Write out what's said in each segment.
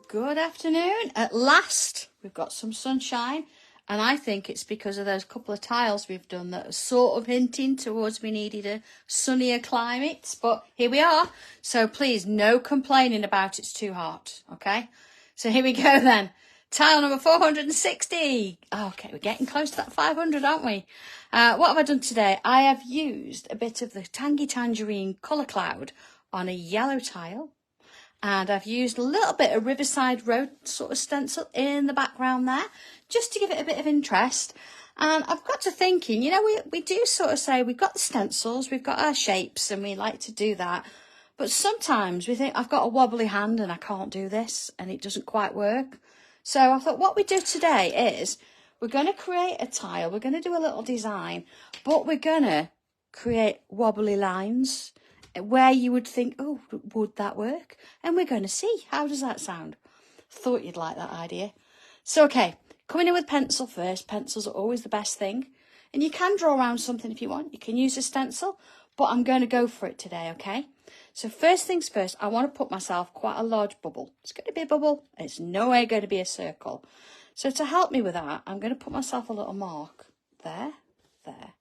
Good afternoon. At last, we've got some sunshine, and I think it's because of those couple of tiles we've done that are sort of hinting towards we needed a sunnier climate, but here we are. So please, no complaining about it's too hot, okay? So here we go then. Tile number 460. Okay, we're getting close to that 500, aren't we? What have I done today? I have used a bit of the Tangy Tangerine Colour Cloud on a yellow tile. And I've used a little bit of Riverside Row sort of stencil in the background there, just to give it a bit of interest. And I've got to thinking, you know, we do sort of say we've got the stencils, we've got our shapes, and we like to do that. But sometimes we think, I've got a wobbly hand and I can't do this, and it doesn't quite work. So I thought what we do today is we're going to create a tile, we're going to do a little design, but we're going to create wobbly lines where you would think, oh, would that work? And we're going to see. How does that sound? Thought you'd like that idea. So, okay, coming in with pencil first. Pencils are always the best thing. And you can draw around something if you want. You can use a stencil, but I'm going to go for it today, okay? So first things first, I want to put myself quite a large bubble. It's going to be a bubble. It's no way going to be a circle. So to help me with that, I'm going to put myself a little mark there, there,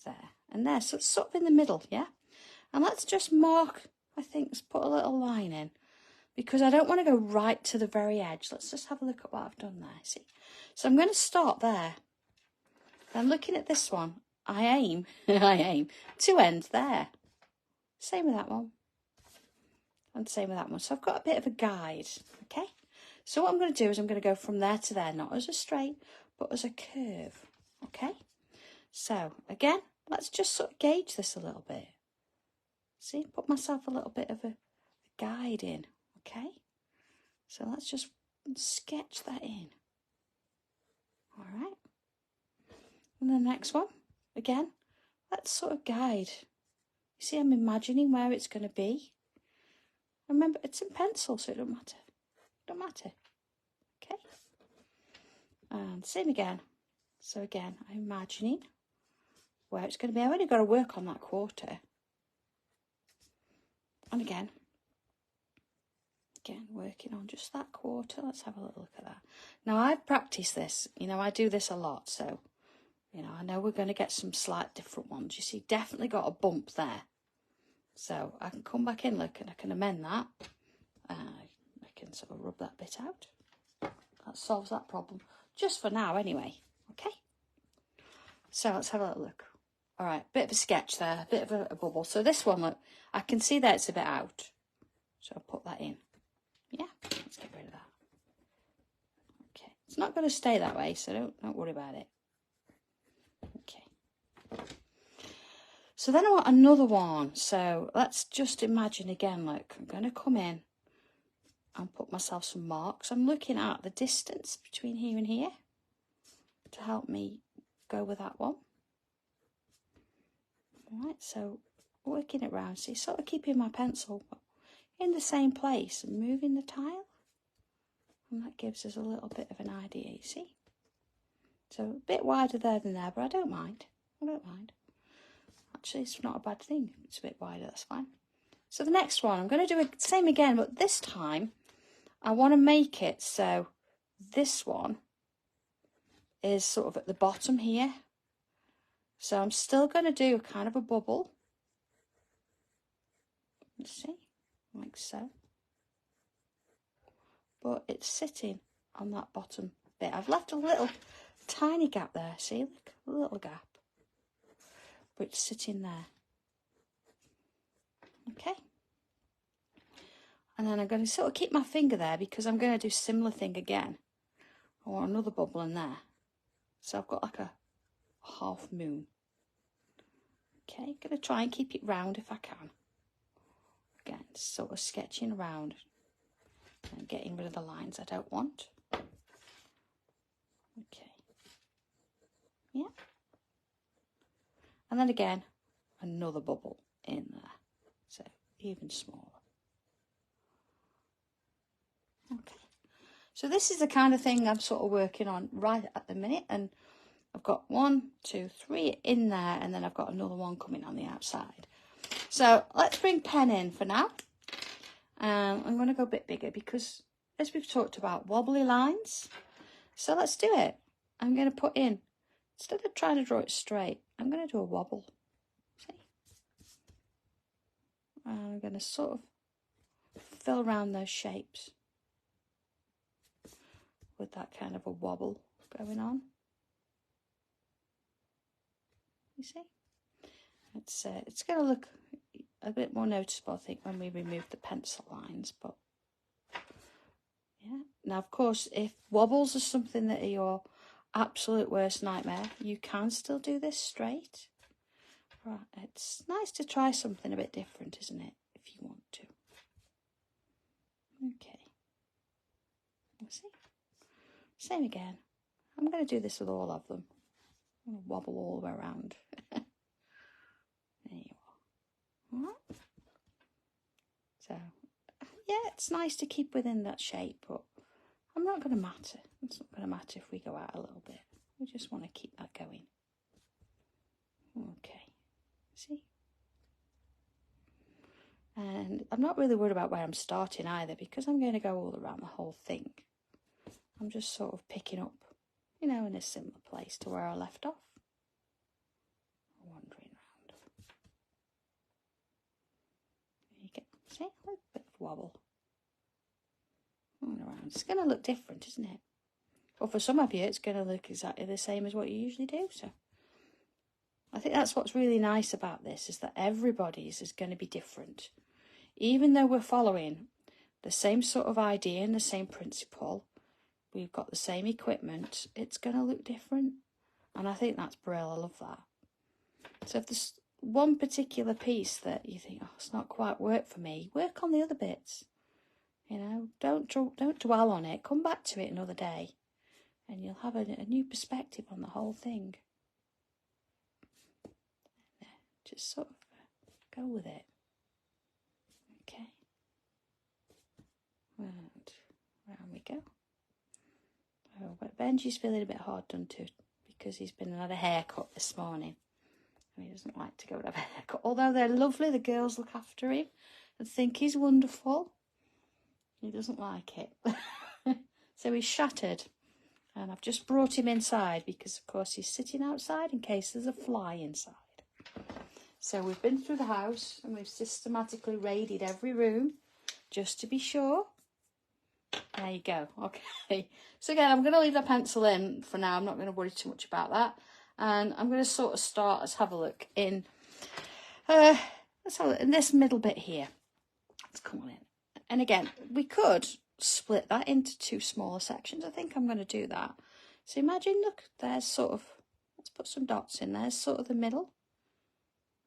there, and there. So it's sort of in the middle, yeah? And let's just mark, I think, let's put a little line in, because I don't want to go right to the very edge. Let's just have a look at what I've done there, see? So I'm going to start there. Then looking at this one, I aim to end there. Same with that one. And same with that one. So I've got a bit of a guide, okay? So what I'm going to do is I'm going to go from there to there, not as a straight, but as a curve, okay? So, again, let's just sort of gauge this a little bit. See, put myself a little bit of a guide in, okay? So let's just sketch that in. All right. And the next one, again, let's sort of guide. You see, I'm imagining where it's going to be. Remember, it's in pencil, so it don't matter. Don't matter. Okay. And same again. So again, I'm imagining where it's going to be. I've only got to work on that quarter. And again, working on just that quarter. Let's have a little look at that. Now, I've practiced this. You know, I do this a lot. So, you know, I know we're going to get some slight different ones. You see, definitely got a bump there. So I can come back in, look, and I can amend that. I can sort of rub that bit out. That solves that problem. Just for now, anyway. Okay? So let's have a little look. All right, bit of a sketch there, a bit of a bubble. So this one, look, I can see that it's a bit out. So I'll put that in. Yeah, let's get rid of that. Okay, it's not going to stay that way, so don't worry about it. Okay. So then I want another one. So let's just imagine again, look, I'm going to come in and put myself some marks. I'm looking at the distance between here and here to help me go with that one. Right, so working it round, see, sort of keeping my pencil in the same place and moving the tile. And that gives us a little bit of an idea, you see. So a bit wider there than there, but I don't mind. I don't mind. Actually, it's not a bad thing. It's a bit wider, that's fine. So the next one, I'm going to do the same again, but this time I want to make it so this one is sort of at the bottom here. So I'm still going to do a kind of a bubble. You see, like so. But it's sitting on that bottom bit. I've left a little tiny gap there. See, look, a little gap. But it's sitting there. Okay. And then I'm going to sort of keep my finger there because I'm going to do similar thing again. I want another bubble in there. So I've got like a half moon. Okay, going to try and keep it round if I can. Again, sort of sketching around and getting rid of the lines I don't want. Okay. Yeah. And then again, another bubble in there. So even smaller. Okay. So this is the kind of thing I'm sort of working on right at the minute, and I've got 1, 2, 3 in there, and then I've got another one coming on the outside. So let's bring pen in for now. I'm going to go a bit bigger because as we've talked about, wobbly lines. So let's do it. I'm going to put in, instead of trying to draw it straight, I'm going to do a wobble. See? And I'm going to sort of fill around those shapes with that kind of a wobble going on. You see? It's going to look a bit more noticeable, I think, when we remove the pencil lines, but yeah. Now, of course, if wobbles are something that are your absolute worst nightmare, you can still do this straight. Right, it's nice to try something a bit different, isn't it, if you want to. Okay. See? Same again. I'm going to do this with all of them. I'm going to wobble all the way around. There you are. All right. So, yeah, it's nice to keep within that shape, but I'm not going to matter. It's not going to matter if we go out a little bit. We just want to keep that going. Okay. See? And I'm not really worried about where I'm starting either, because I'm going to go all around the whole thing. I'm just sort of picking up, you know, in a similar place to where I left off. Wandering around. There you go. See? A little bit of wobble. All around. It's going to look different, isn't it? Well, for some of you, it's going to look exactly the same as what you usually do. So I think that's what's really nice about this, is that everybody's is going to be different. Even though we're following the same sort of idea and the same principle, we've got the same equipment, it's going to look different. And I think that's brilliant. I love that. So if there's one particular piece that you think, oh, it's not quite worked for me, work on the other bits. You know, don't dwell on it. Come back to it another day, and you'll have a new perspective on the whole thing. Just sort of go with it. Okay. And round we go. Oh, but Benji's feeling a bit hard done to, because he's been and had a haircut this morning. And he doesn't like to go and have a haircut. Although they're lovely, the girls look after him and think he's wonderful. He doesn't like it. So he's shattered. And I've just brought him inside because, of course, he's sitting outside in case there's a fly inside. So we've been through the house and we've systematically raided every room just to be sure. There you go. Okay. So again, I'm going to leave the pencil in for now. I'm not going to worry too much about that. And I'm going to sort of start, let's have a look in, let's have a look in this middle bit here. Let's come on in. And again, we could split that into two smaller sections. I think I'm going to do that. So imagine, look, there's sort of, let's put some dots in. There's sort of the middle.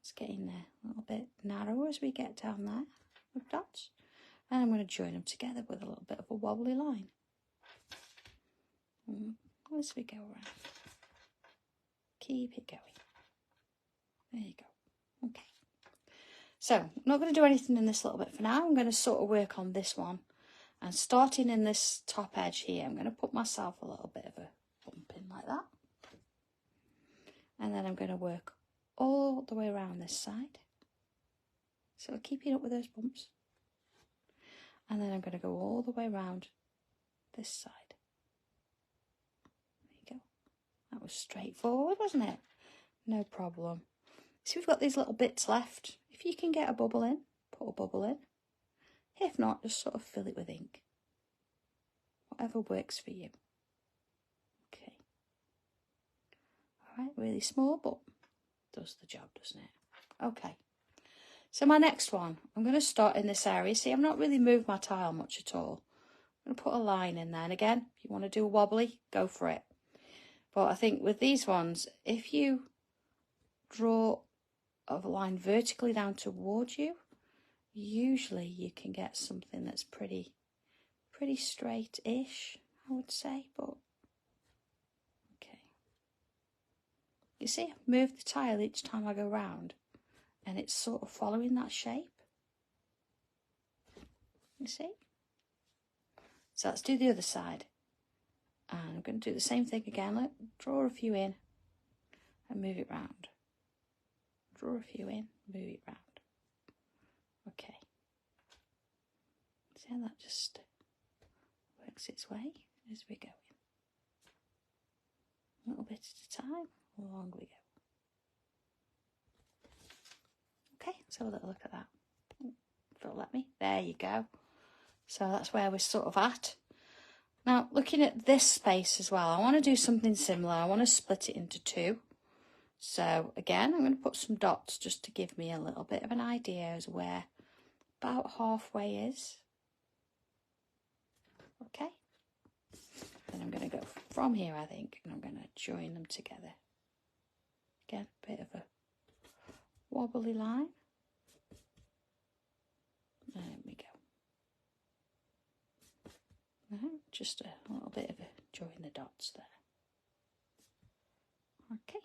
Let's get in there a little bit narrower as we get down there with dots. And I'm going to join them together with a little bit of a wobbly line. As we go around. Keep it going. There you go. Okay. So, I'm not going to do anything in this little bit for now. I'm going to sort of work on this one. And starting in this top edge here, I'm going to put myself a little bit of a bump in like that. And then I'm going to work all the way around this side. So keeping up with those bumps. And then I'm going to go all the way around this side. There you go. That was straightforward, wasn't it? No problem. So we've got these little bits left. If you can get a bubble in, put a bubble in. If not, just sort of fill it with ink. Whatever works for you. Okay. All right, really small, but does the job, doesn't it? Okay. So my next one, I'm going to start in this area. See, I've not really moved my tile much at all. I'm going to put a line in there. And again, if you want to do a wobbly, go for it. But I think with these ones, if you draw a line vertically down towards you, usually you can get something that's pretty straight-ish, I would say. But okay. You see, I've moved the tile each time I go round. And it's sort of following that shape. You see? So let's do the other side. And I'm going to do the same thing again. Look, draw a few in and move it round. Draw a few in, move it round. Okay. See how that just works its way as we go in. A little bit at a time, along we go. Okay, let's have a little look at that. If it'll let me. There you go. So that's where we're sort of at. Now, looking at this space as well, I want to do something similar. I want to split it into two. So again, I'm going to put some dots just to give me a little bit of an idea as where about halfway is. Okay. Then I'm going to go from here, I think, and I'm going to join them together. Again, a bit of a wobbly line. There we go. Just a little bit of a join the dots there. Okay.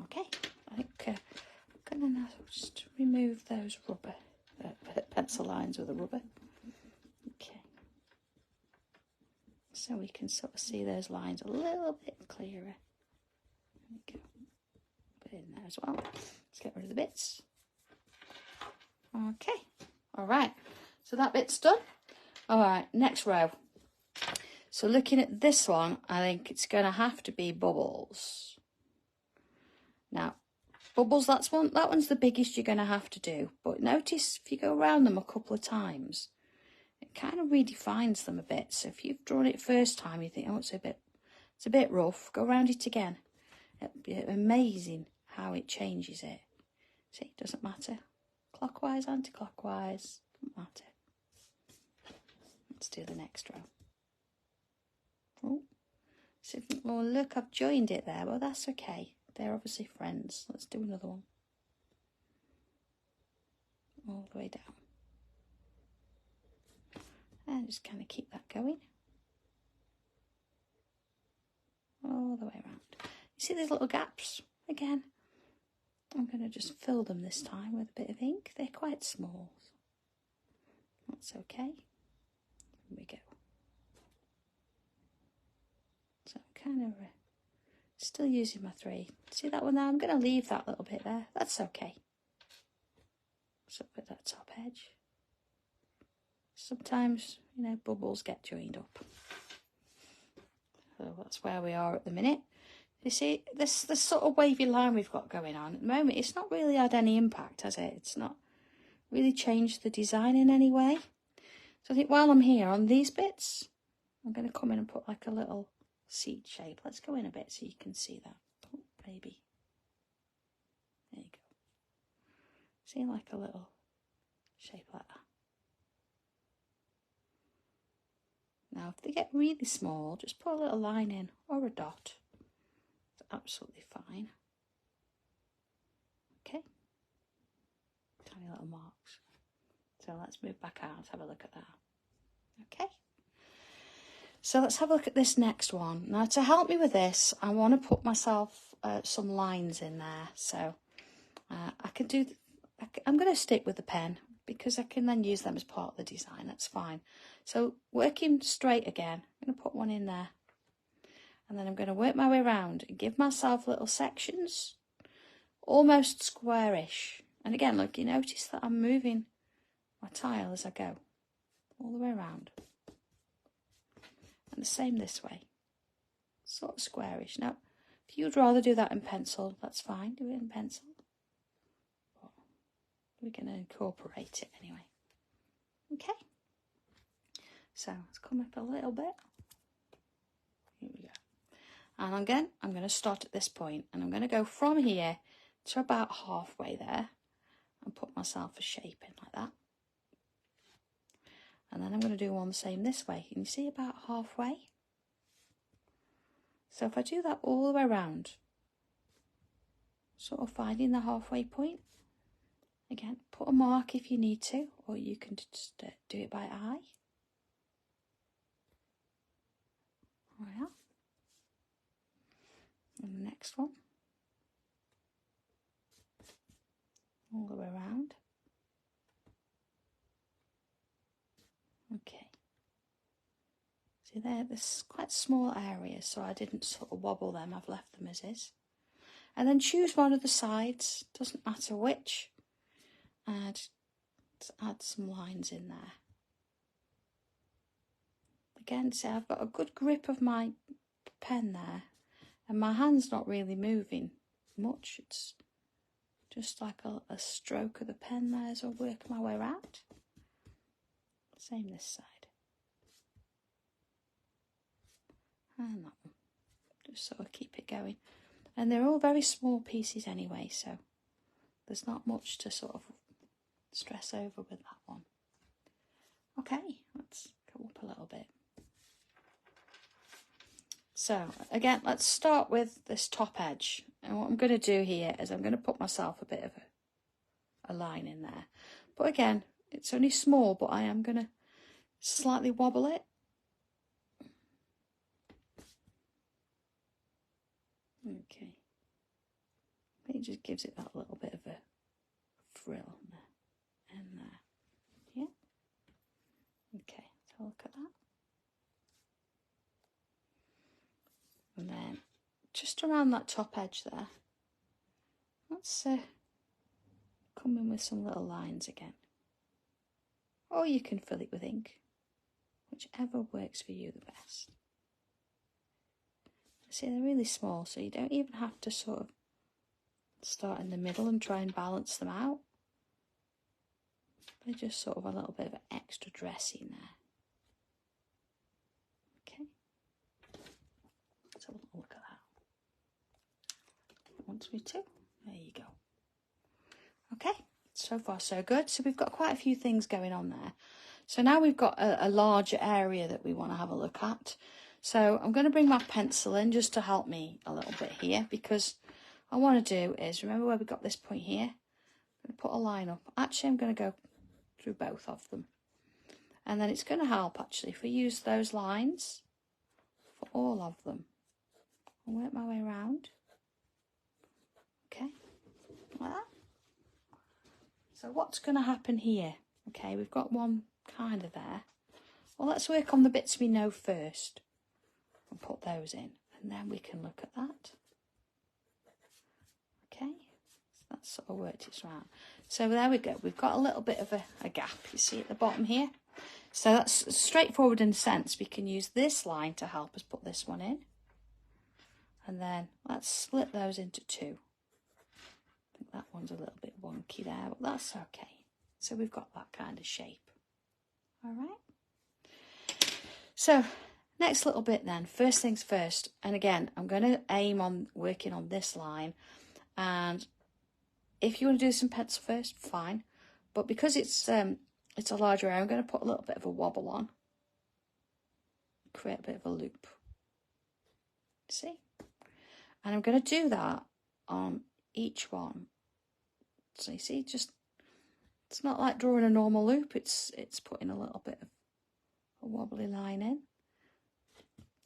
Okay, I think I'm going to now just remove those rubber pencil lines with a rubber. Okay. So we can sort of see those lines a little bit clearer. There we go. Put it in there as well. Let's get rid of the bits. Okay. All right. So that bit's done. All right. Next row. So looking at this one, I think it's going to have to be bubbles. Now, bubbles, that one's the biggest you're going to have to do. But notice if you go around them a couple of times, it kind of redefines them a bit. So if you've drawn it first time, you think, oh, it's a bit rough. Go around it again. It'll be amazing how it changes it. See, it doesn't matter. Clockwise, anti-clockwise, doesn't matter. Let's do the next row. Oh, so, oh, look, I've joined it there. Well, that's okay. They're obviously friends. Let's do another one. All the way down. And just kind of keep that going. All the way around. You see these little gaps? Again, I'm going to just fill them this time with a bit of ink. They're quite small. That's okay. Here we go. So I'm kind of still using my 3. See that one there? I'm going to leave that little bit there. That's okay. So put that top edge. Sometimes, you know, bubbles get joined up. So that's where we are at the minute. You see, this sort of wavy line we've got going on at the moment, it's not really had any impact, has it? It's not really changed the design in any way. So I think while I'm here on these bits, I'm going to come in and put like a little seed shape. Let's go in a bit so you can see that. Oh, maybe. There you go. See, like a little shape like that. Now, if they get really small, just put a little line in or a dot. It's absolutely fine. Okay. Tiny little marks. So let's move back out and have a look at that. Okay. So let's have a look at this next one. Now, to help me with this, I want to put myself some lines in there. So I can do. I'm going to stick with the pen because I can then use them as part of the design. That's fine. So working straight again, I'm going to put one in there. And then I'm going to work my way around and give myself little sections, almost squarish. And again, look, you notice that I'm moving my tile as I go, all the way around. And the same this way, sort of squarish. Now, if you'd rather do that in pencil, that's fine, do it in pencil. But we're going to incorporate it anyway. Okay. So let's come up a little bit. Here we go. And again, I'm going to start at this point, and I'm going to go from here to about halfway there and put myself a shape in like that. And then I'm going to do one the same this way. Can you see about halfway? So if I do that all the way around, sort of finding the halfway point, again, put a mark if you need to, or you can just do it by eye. There we are. And the next one. All the way around. Okay. See there, there's quite small areas, so I didn't sort of wobble them. I've left them as is. And then choose one of the sides, doesn't matter which, and add some lines in there. again, see, I've got a good grip of my pen there, and my hand's not really moving much. It's just like a stroke of the pen there as I work my way around. Same this side. And that one. Just sort of keep it going. And they're all very small pieces anyway, so there's not much to sort of stress over with that one. Okay, let's go up a little bit. So again, let's start with this top edge. And what I'm going to do here is I'm going to put myself a bit of a line in there. But again, it's only small, but I am going to slightly wobble it. Okay. It just gives it that little bit of a frill there and there. Yeah. Okay, so look at that. And then just around that top edge there, let's come in with some little lines again. Or you can fill it with ink, whichever works for you the best. See, they're really small, so you don't even have to sort of start in the middle and try and balance them out. They're just sort of a little bit of extra dressing there. Okay. Let's have a little look at that. 1, 2, 2. There you go. Okay, so far so good. So we've got quite a few things going on there. So now we've got a larger area that we want to have a look at. So I'm going to bring my pencil in just to help me a little bit here, because what I want to do is, remember where we got this point here? I'm going to put a line up. Actually, I'm going to go through both of them. And then it's going to help, actually, if we use those lines for all of them. I'll work my way around. Okay, like that. So what's going to happen here? Okay, we've got one kind of there. Well, let's work on the bits we know first. And put those in, and then we can look at that. Okay, so that's sort of worked its round. So there we go. We've got a little bit of a gap, you see at the bottom here. So that's straightforward in a sense. We can use this line to help us put this one in. And then let's split those into two. I think that one's a little bit wonky there, but that's okay. So we've got that kind of shape. All right. So next little bit then, first things first, and again, I'm going to aim on working on this line, and if you want to do some pencil first, fine, but because it's a larger area, I'm going to put a little bit of a wobble on, create a bit of a loop, see, and I'm going to do that on each one. So you see, just, it's not like drawing a normal loop, it's putting a little bit of a wobbly line in.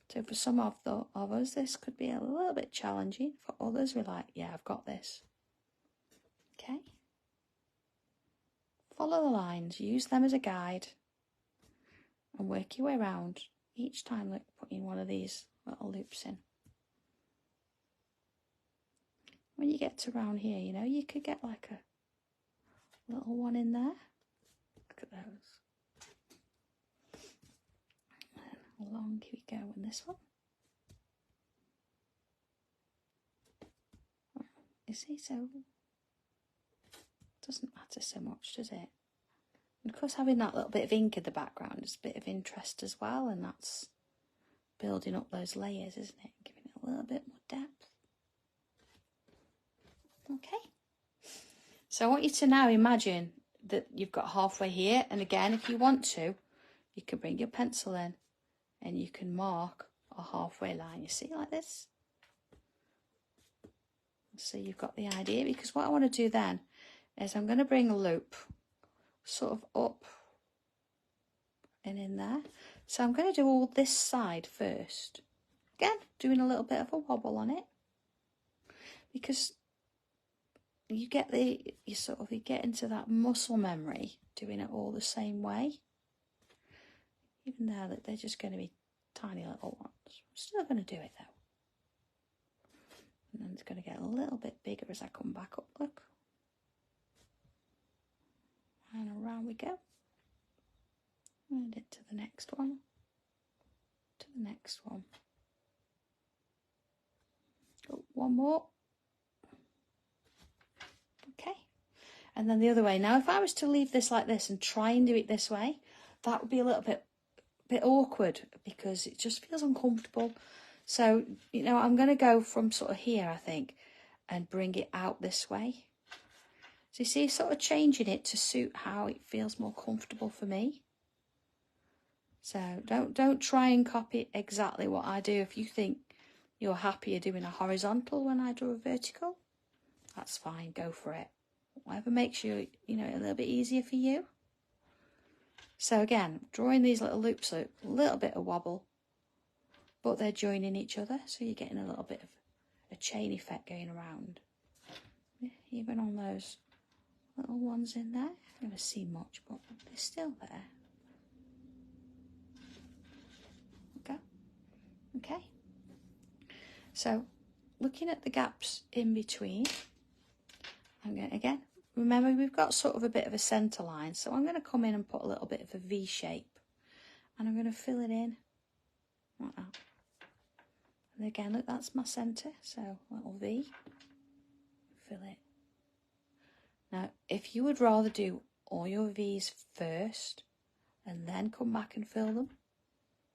So for some of us, this could be a little bit challenging. For others, we're like, yeah, I've got this. Okay. Follow the lines, use them as a guide, and work your way around. Each time, like putting one of these little loops in. When you get to around here, you know, you could get like a little one in there. Look at those. Along we go in this one. You see, so it doesn't matter so much, does it? And of course, having that little bit of ink in the background is a bit of interest as well, and that's building up those layers, isn't it? Giving it a little bit more depth. Okay. So I want you to now imagine that you've got halfway here, and again, if you want to, you can bring your pencil in and you can mark a halfway line, you see, like this. So you've got the idea, because what I want to do then is I'm going to bring a loop sort of up and in there. So I'm going to do all this side first. Again, doing a little bit of a wobble on it, because you get you get into that muscle memory doing it all the same way. Even though that they're just going to be tiny little ones. I'm still going to do it though. And then it's going to get a little bit bigger as I come back up, look. And around we go. And into the next one. the next one. Oh, one more. Okay. And then the other way. Now, if I was to leave this like this and try and do it this way, that would be a little bit awkward because it just feels uncomfortable. So, you know, I'm going to go from sort of here, I think, and bring it out this way. So you see, sort of changing it to suit how it feels more comfortable for me. So don't try and copy exactly what I do. If you think you're happier doing a horizontal when I do a vertical, that's fine, go for it. Whatever makes you, you know, a little bit easier for you. So again, drawing these little loops, a little bit of wobble, but they're joining each other, so you're getting a little bit of a chain effect going around. Even on those little ones in there, I don't see much, but they're still there. Okay. So, looking at the gaps in between, I'm going to, again, remember we've got sort of a bit of a centre line, so I'm going to come in and put a little bit of a V shape, and I'm going to fill it in like that. And again, look, that's my centre, so little V, fill it. Now, if you would rather do all your V's first and then come back and fill them,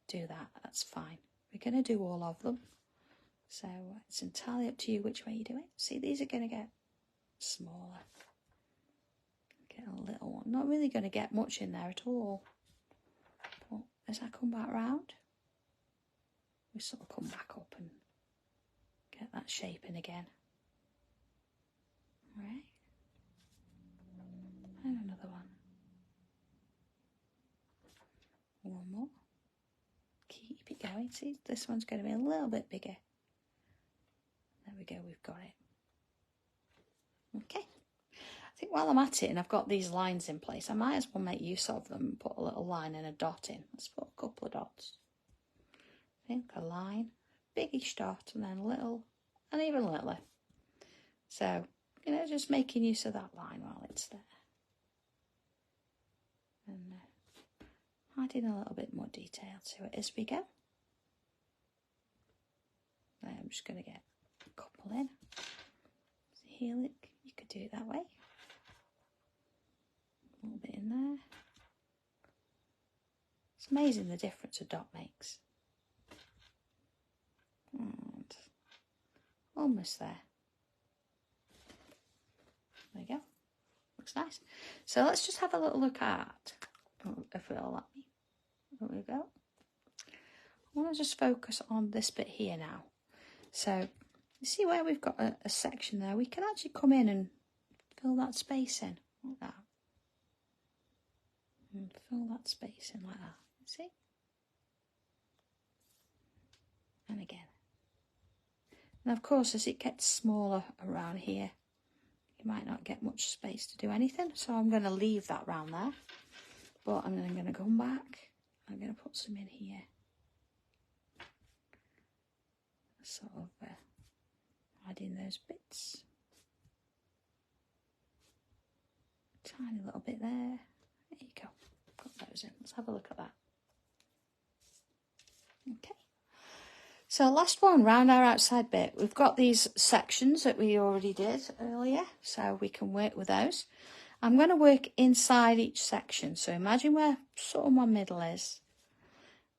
do that, that's fine. We're going to do all of them, so it's entirely up to you which way you do it. See, these are going to get smaller. Get a little one. Not really going to get much in there at all. But as I come back round, we sort of come back up and get that shape in again. Alright. And another one. One more. Keep it going. See, this one's going to be a little bit bigger. There we go, we've got it. Okay. I think while I'm at it and I've got these lines in place, I might as well make use of them and put a little line and a dot in. Let's put a couple of dots. I think a line, biggish dot, and then a little, and even littler. So, you know, just making use of that line while it's there. And adding a little bit more detail to it as we go. I'm just going to get a couple in. So here, look, you could do it that way. A little bit in there. It's amazing the difference a dot makes. And almost there. There you go. Looks nice. So let's just have a little look at, if it'll let me. There we go. I want to just focus on this bit here now. So you see where we've got a section there? We can actually come in and fill that space in like that. And fill that space in like that. See? And again. And of course, as it gets smaller around here, you might not get much space to do anything. So I'm going to leave that round there. But I'm then going to come back. I'm going to put some in here. Sort of add in those bits. Tiny little bit there. There you go. Got those in. Let's have a look at that. Okay. So last one, round our outside bit. We've got these sections that we already did earlier, so we can work with those. I'm going to work inside each section. So imagine where sort of my middle is.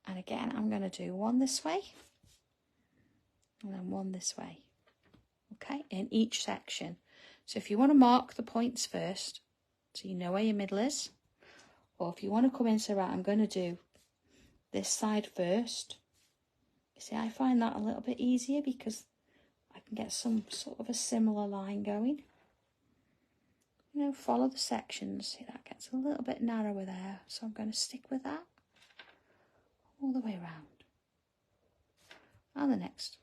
And again, I'm going to do one this way. And then one this way. Okay, in each section. So if you want to mark the points first, so you know where your middle is. Or if you want to come in, so right, I'm going to do this side first. You see, I find that a little bit easier because I can get some sort of a similar line going. You know, follow the sections. See, that gets a little bit narrower there. So I'm going to stick with that all the way around. And the next.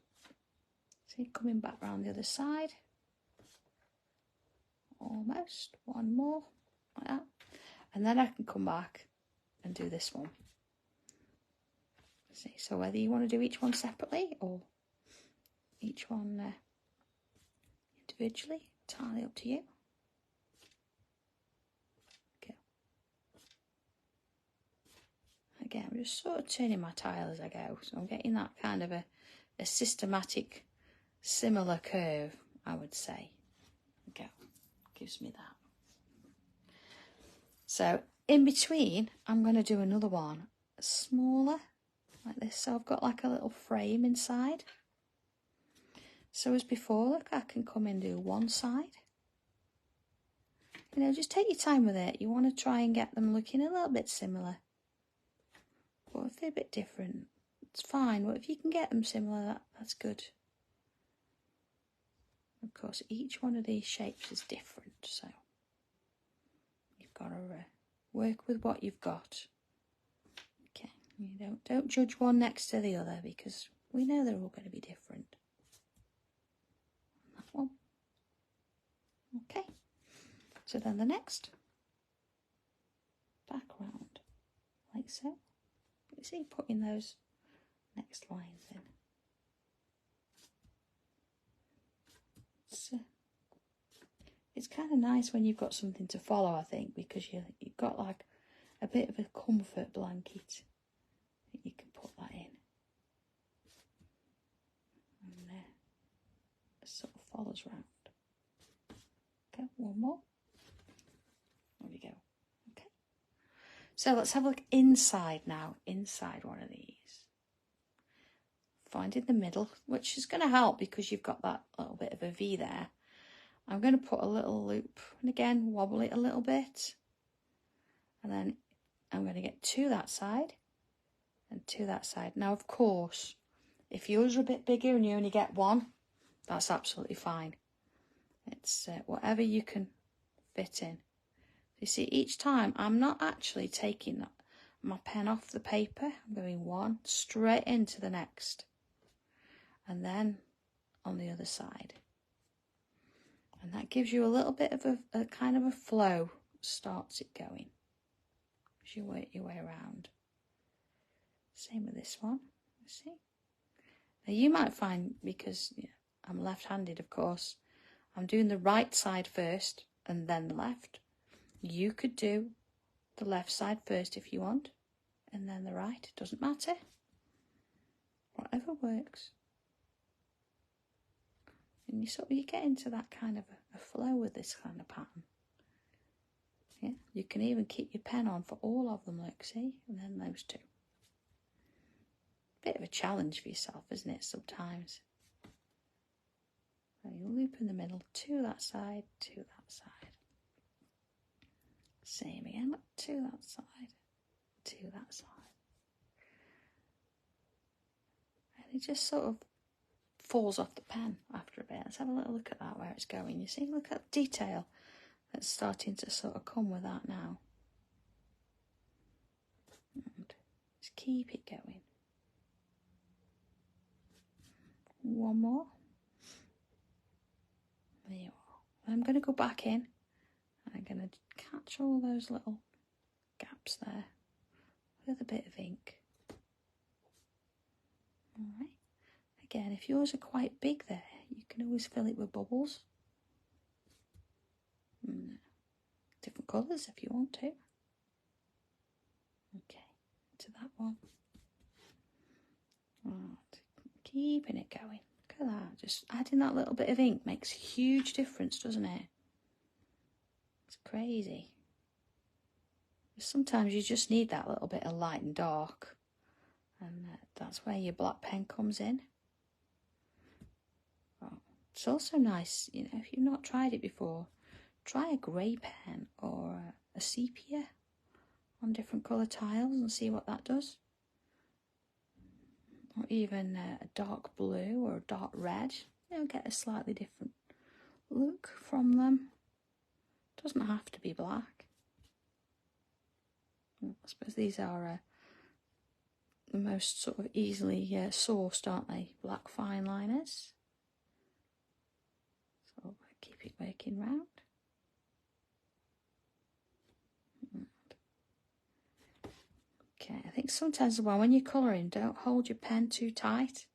See, coming back round the other side. Almost. One more. Like that. And then I can come back and do this one. See, so whether you want to do each one separately or each one individually, entirely up to you. Okay. again, I'm just sort of turning my tile as I go. So I'm getting that kind of a systematic, similar curve, I would say. Go. Gives me that. So in between, I'm going to do another one smaller, like this. So I've got like a little frame inside. So as before, look, I can come and do one side. You know, just take your time with it. You want to try and get them looking a little bit similar. But if they're a bit different, it's fine. But if you can get them similar, that's good. Of course, each one of these shapes is different, so you've got to work with what you've got. Okay, you don't judge one next to the other because we know they're all going to be different. That one. Okay. So then the next, back round, like so. You see, putting those next lines in. So it's kind of nice when you've got something to follow, I think, because you've got like a bit of a comfort blanket that you can put that in. And it sort of follows round. Okay, one more. There we go. Okay. So let's have a look inside now, inside one of these. Find in the middle, which is going to help because you've got that little bit of a V there. I'm going to put a little loop and again wobble it a little bit. And then I'm going to get to that side and to that side. Now, of course, if yours are a bit bigger and you only get one, that's absolutely fine. It's whatever you can fit in. You see, each time I'm not actually taking my pen off the paper. I'm going one straight into the next. And then on the other side. And that gives you a little bit of a kind of a flow, starts it going as you work your way around. Same with this one, you see. Now you might find, because I'm left-handed, of course, I'm doing the right side first and then the left. You could do the left side first if you want, and then the right. It doesn't matter. Whatever works. And you get into that kind of a flow with this kind of pattern. Yeah, you can even keep your pen on for all of them, look, see? And then those two. Bit of a challenge for yourself, isn't it, sometimes? So you loop in the middle, to that side, to that side. Same again, look, to that side, to that side. And it just sort of falls off the pen after a bit. Let's have a little look at that, where it's going. You see, look at the detail that's starting to sort of come with that now. And just keep it going. One more. There you are. I'm going to go back in and I'm going to catch all those little gaps there with a bit of ink. Alright. Again, if yours are quite big there, you can always fill it with bubbles. Different colours if you want to. Okay, to that one. Right. Keeping it going. Look at that. Just adding that little bit of ink makes a huge difference, doesn't it? It's crazy. Sometimes you just need that little bit of light and dark. And that's where your black pen comes in. It's also nice, if you've not tried it before, try a grey pen or a sepia on different colour tiles and see what that does. Or even a dark blue or a dark red. You'll get a slightly different look from them. Doesn't have to be black. I suppose these are the most sort of easily sourced, aren't they? Black fine liners. So keep it working round. Okay, I think sometimes as well, when you're colouring, don't hold your pen too tight,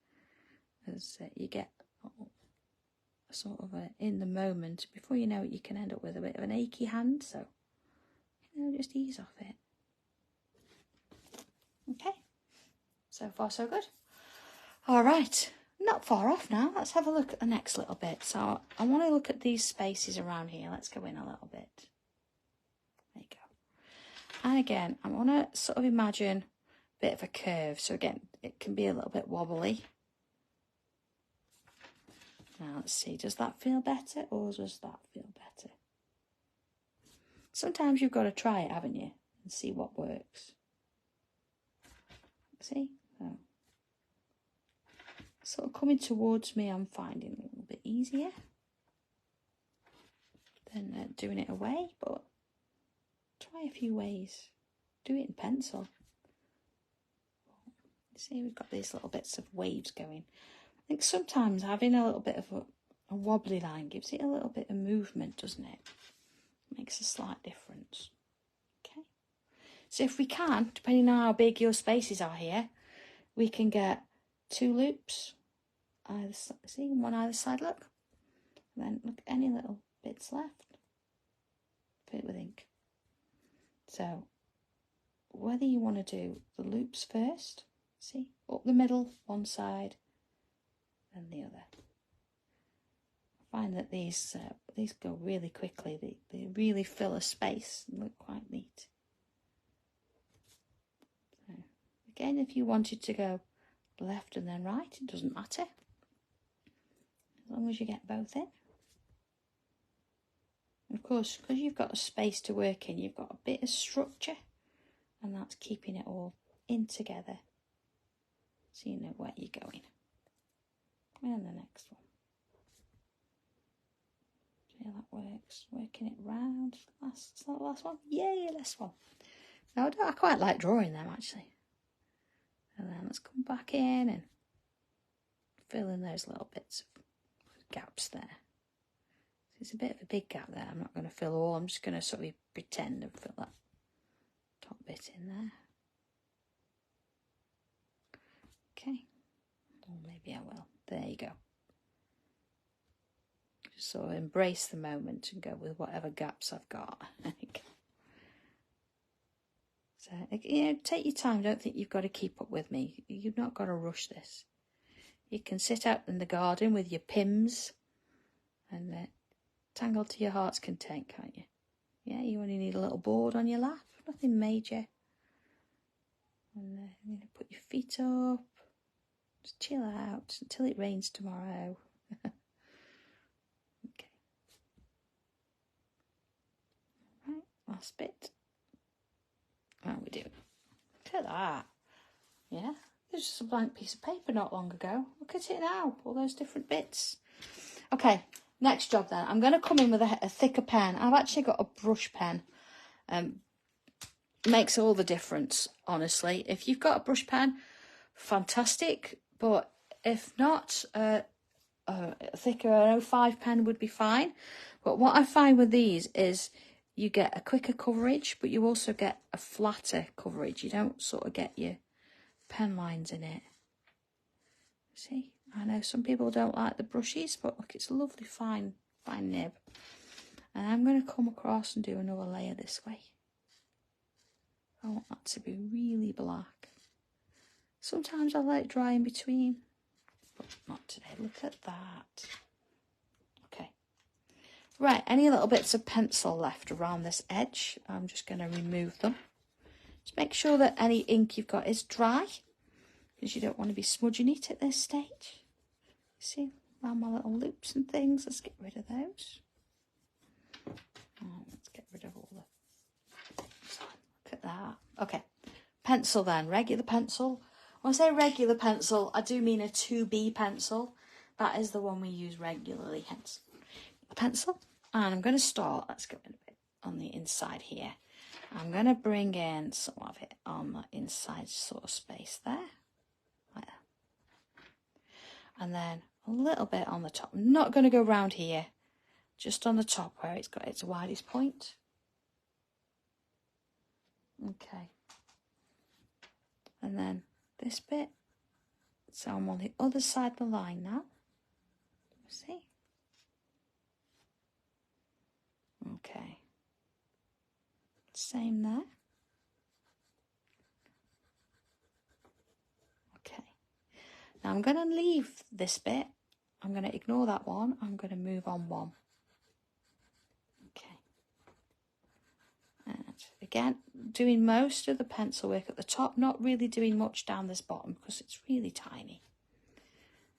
as you get sort of in the moment. Before you know it, you can end up with a bit of an achy hand, so just ease off it. So far, so good. All right, not far off now. Let's have a look at the next little bit. So I want to look at these spaces around here. Let's go in a little bit. There you go. And again, I want to sort of imagine a bit of a curve. So again, it can be a little bit wobbly. Now let's see, does that feel better or does that feel better? Sometimes you've got to try it, haven't you? And see what works. See? So, sort of coming towards me, I'm finding it a little bit easier than doing it away, but try a few ways. Do it in pencil. See, we've got these little bits of waves going. I think sometimes having a little bit of a wobbly line gives it a little bit of movement, doesn't it? Makes a slight difference. Okay. So if we can, depending on how big your spaces are here, we can get 2 loops. Either side, see, one either side, look. And then look, any little bits left. Fill it with ink. So whether you want to do the loops first, see, up the middle, one side, and the other. I find that these go really quickly. They really fill a space and look quite neat. So, again, if you wanted to go left and then right, it doesn't matter. As long as you get both in. Of course, because you've got a space to work in, you've got a bit of structure, and that's keeping it all in together. So you know where you're going. And the next one. See how that works. Working it round. Is that the last one? Yay, last one. No, I quite like drawing them actually. And then let's come back in and fill in those little bits of gaps there. So it's a bit of a big gap there. I'm not going to fill all. I'm just going to sort of pretend and fill that top bit in there. Okay. Or maybe I will. There you go. Just sort of embrace the moment and go with whatever gaps I've got. So, you know, take your time. Don't think you've got to keep up with me. You've not got to rush this. You can sit out in the garden with your Pims and tangle to your heart's content, can't you? Yeah, you only need a little board on your lap. Nothing major. And you're going to put your feet up. Just chill out until it rains tomorrow. Okay. Right, last bit. How are we doing? Look at that. Yeah, there's just a blank piece of paper not long ago. Look at it now, all those different bits. Okay, next job then. I'm going to come in with a thicker pen. I've actually got a brush pen. Makes all the difference, honestly. If you've got a brush pen, fantastic. But if not, a thicker 05 pen would be fine. But what I find with these is you get a quicker coverage, but you also get a flatter coverage. You don't sort of get your pen lines in it. See, I know some people don't like the brushes, but look, it's a lovely fine nib. And I'm going to come across and do another layer this way. I want that to be really black. Sometimes I let it dry in between, but not today. Look at that. Okay. Right, any little bits of pencil left around this edge, I'm just going to remove them. Just make sure that any ink you've got is dry, because you don't want to be smudging it at this stage. See, around my little loops and things, let's get rid of those. Oh, let's get rid of all the... Look at that. Okay, pencil then, regular pencil. When I say regular pencil, I do mean a 2B pencil. That is the one we use regularly, hence a pencil. And I'm going to start, let's go in a bit on the inside here. I'm going to bring in some of it on the inside sort of space there. Like that. And then a little bit on the top. I'm not going to go round here, just on the top where it's got its widest point. Okay. And then this bit. So I'm on the other side of the line now. See? Okay. Same there. Now I'm going to leave this bit. I'm going to ignore that one. I'm going to move on one. Okay. And again, doing most of the pencil work at the top, not really doing much down this bottom because it's really tiny.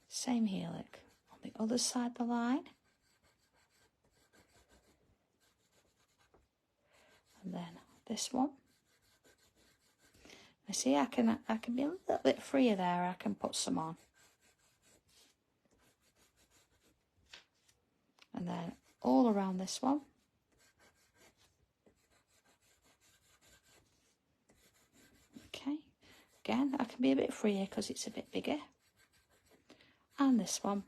Same here, look, on the other side of the line. And then this one. I see I can be a little bit freer there. I can put some on. And then all around this one. Okay. Again, I can be a bit freer because it's a bit bigger. And this one.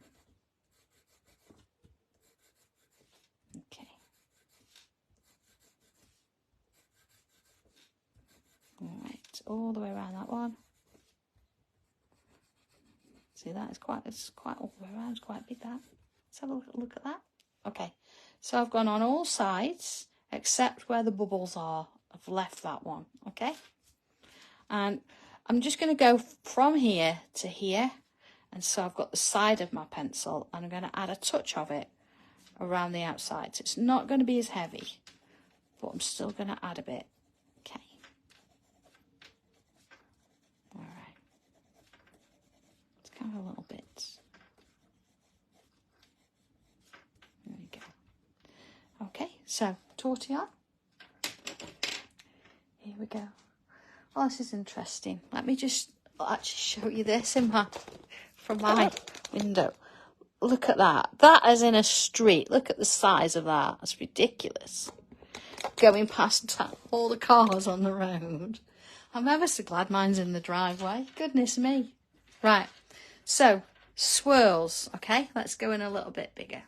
Okay. Alright, all the way around that one. See that? It's quite all the way around, it's quite big that. Let's have a look at that. Okay, so I've gone on all sides except where the bubbles are. I've left that one, okay? And I'm just going to go from here to here. And so I've got the side of my pencil and I'm going to add a touch of it around the outside. So it's not going to be as heavy, but I'm still going to add a bit. Okay. All right. It's kind of a little bit. There we go. Okay, so Tortillon. Here we go. Oh, this is interesting. Let me just actually show you this from my window. Look at that. That is in a street. Look at the size of that. That's ridiculous. Going past all the cars on the road. I'm ever so glad mine's in the driveway. Goodness me. Right. So, swirls. Okay, let's go in a little bit bigger.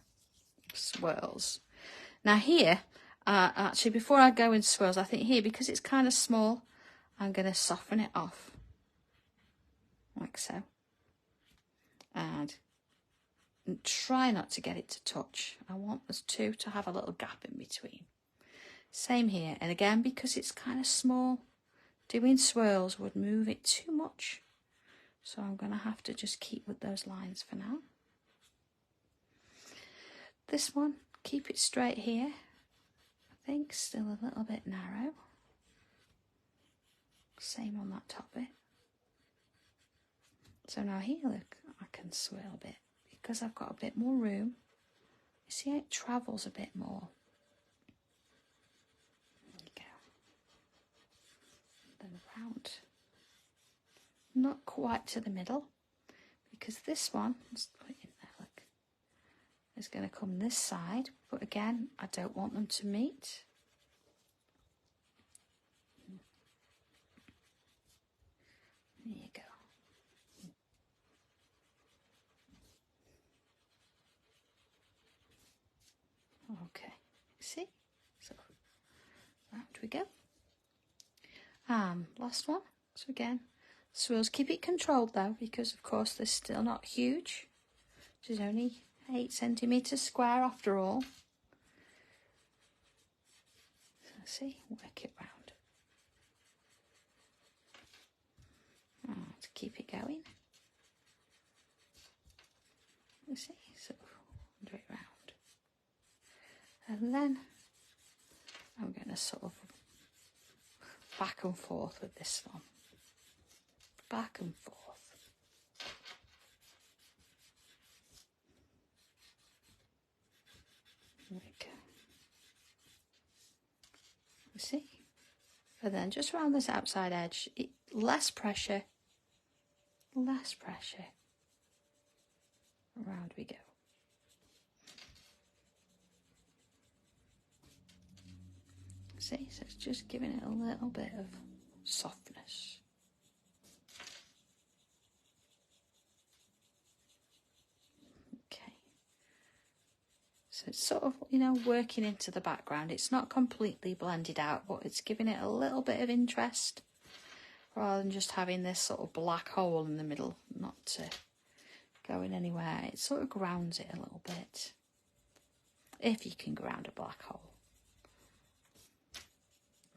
Swirls. Now here, actually before I go in swirls, I think here, because it's kind of small, I'm going to soften it off. Like so. And try not to get it to touch. I want those two to have a little gap in between. Same here. And again, because it's kind of small, doing swirls would move it too much. So I'm going to have to just keep with those lines for now. This one, keep it straight here. I think still a little bit narrow. Same on that top bit. So now here, look, I can swirl a bit because I've got a bit more room. You see, it travels a bit more. There you go. Then round. Not quite to the middle because this one, let's put it in there, look, is going to come this side. But again, I don't want them to meet. There you go. Okay, see? So, round we go. Last one. So again, swirls. Keep it controlled though, because of course they're still not huge. Which is only 8 centimetres square after all. So see, work it round. To keep it going. You see, so do it round. And then I'm going to sort of back and forth with this one. Back and forth. There we go. You see? And then just around this outside edge, less pressure. Less pressure. Around we go. See, so it's just giving it a little bit of softness. Okay. So it's sort of, you know, working into the background. It's not completely blended out, but it's giving it a little bit of interest rather than just having this sort of black hole in the middle, not going anywhere. It sort of grounds it a little bit, if you can ground a black hole.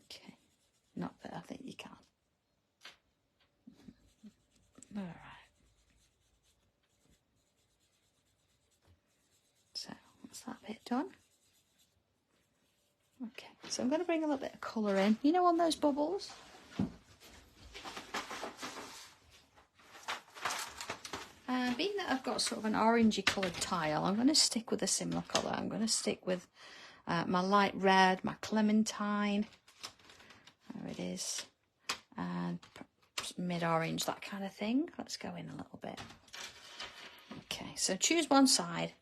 Okay, not that I think you can. All right. done. Okay, so I'm going to bring a little bit of colour in, you know, on those bubbles. And being that I've got sort of an orangey coloured tile, I'm going to stick with a similar colour. I'm going to stick with my light red, my Clementine. There it is. And mid-orange, that kind of thing. Let's go in a little bit. Okay, so choose one side.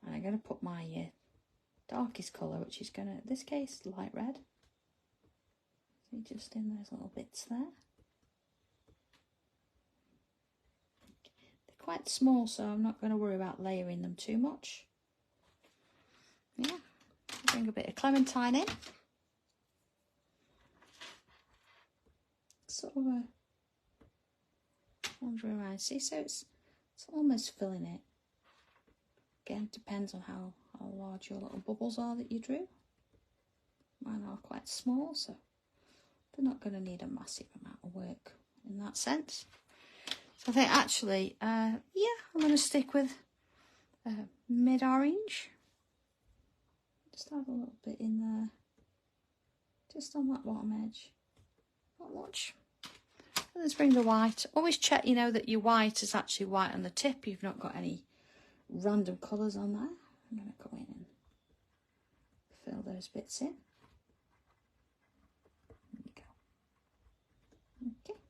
And I'm going to put my darkest colour, which is going to, in this case, light red. See, just in those little bits there. They're quite small, so I'm not going to worry about layering them too much. Yeah, bring a bit of Clementine in. Sort of a wander around. See, so it's almost filling it. Again, depends on how large your little bubbles are that you drew. Mine are quite small, so they're not going to need a massive amount of work in that sense. So I think actually, yeah, I'm going to stick with mid-orange. Just have a little bit in there, just on that bottom edge. Not much. Let's bring the white. Always check, you know, that your white is actually white on the tip. You've not got any random colours on there. I'm going to go in and fill those bits in. There you go. Okay.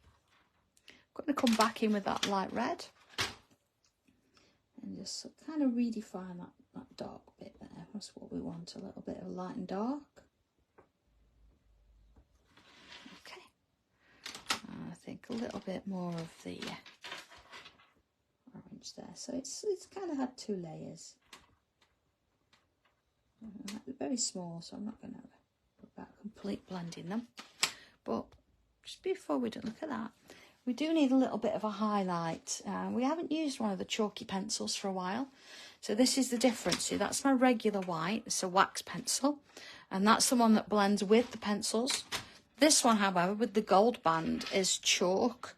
I'm going to come back in with that light red and just kind of redefine that dark bit there. That's what we want, a little bit of light and dark. I think a little bit more of the orange there. So it's kind of had two layers. They're very small, so I'm not going to put about complete blending them. But just before we do, look at that. We do need a little bit of a highlight. We haven't used one of the chalky pencils for a while. So this is the difference. See, that's my regular white. It's a wax pencil. And that's the one that blends with the pencils. This one, however, with the gold band is chalk,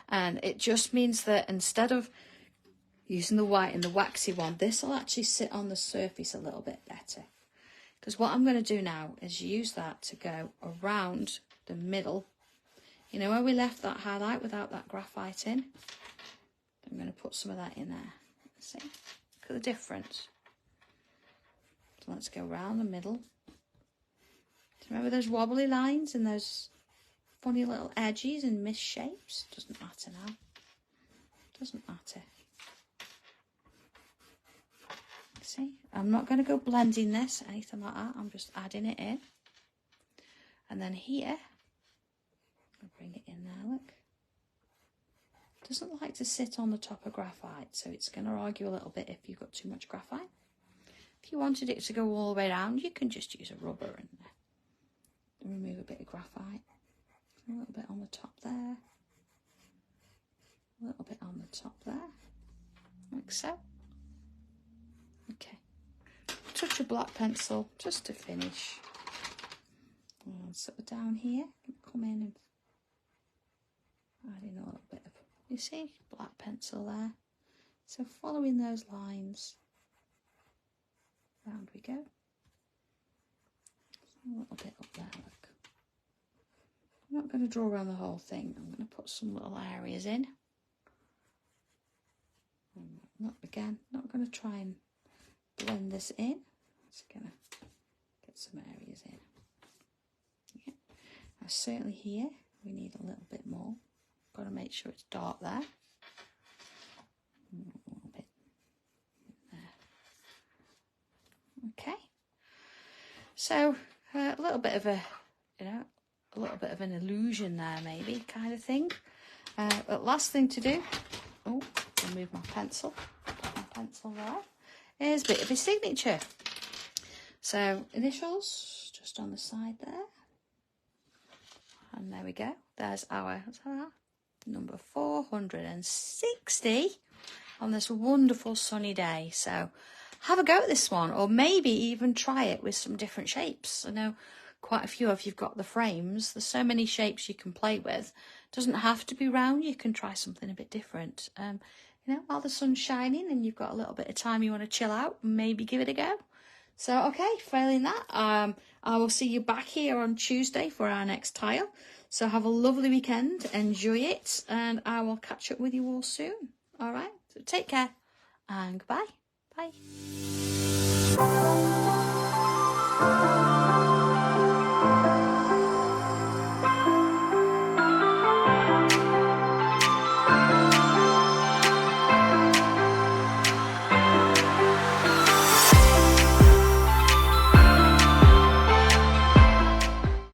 and it just means that instead of using the white and the waxy one, this will actually sit on the surface a little bit better. Because what I'm going to do now is use that to go around the middle. You know where we left that highlight without that graphite in? I'm going to put some of that in there. See? Look at the difference. So let's go around the middle. Remember those wobbly lines and those funny little edges and misshapes? Doesn't matter now. Doesn't matter. See, I'm not going to go blending this, anything like that. I'm just adding it in. And then here, I'll bring it in there, look. It doesn't like to sit on the top of graphite, so it's going to argue a little bit if you've got too much graphite. If you wanted it to go all the way around, you can just use a rubber and remove a bit of graphite, a little bit on the top there, a little bit on the top there, like so. Okay, touch of black pencil just to finish. And sort of down here, come in and add in a little bit of, you see, black pencil there. So following those lines, round we go. A little bit up there, look. I'm not going to draw around the whole thing. I'm going to put some little areas in. Not going to try and blend this in. Just going to get some areas in. Yeah. Now certainly here we need a little bit more. Got to make sure it's dark there. A little bit there. Okay. So a little bit of a, you know, a little bit of an illusion there, maybe, kind of thing. But last thing to do, oh, remove my pencil. Put my pencil there. Is a bit of a signature. So initials just on the side there, and there we go. There's our number 460 on this wonderful sunny day. So have a go at this one, or maybe even try it with some different shapes. I know quite a few of you've got the frames. There's so many shapes you can play with. It doesn't have to be round. You can try something a bit different. You know, while the sun's shining and you've got a little bit of time you want to chill out, maybe give it a go. So, okay, failing that, I will see you back here on Tuesday for our next tile. So have a lovely weekend, enjoy it, and I will catch up with you all soon. All right, so take care and goodbye. Bye.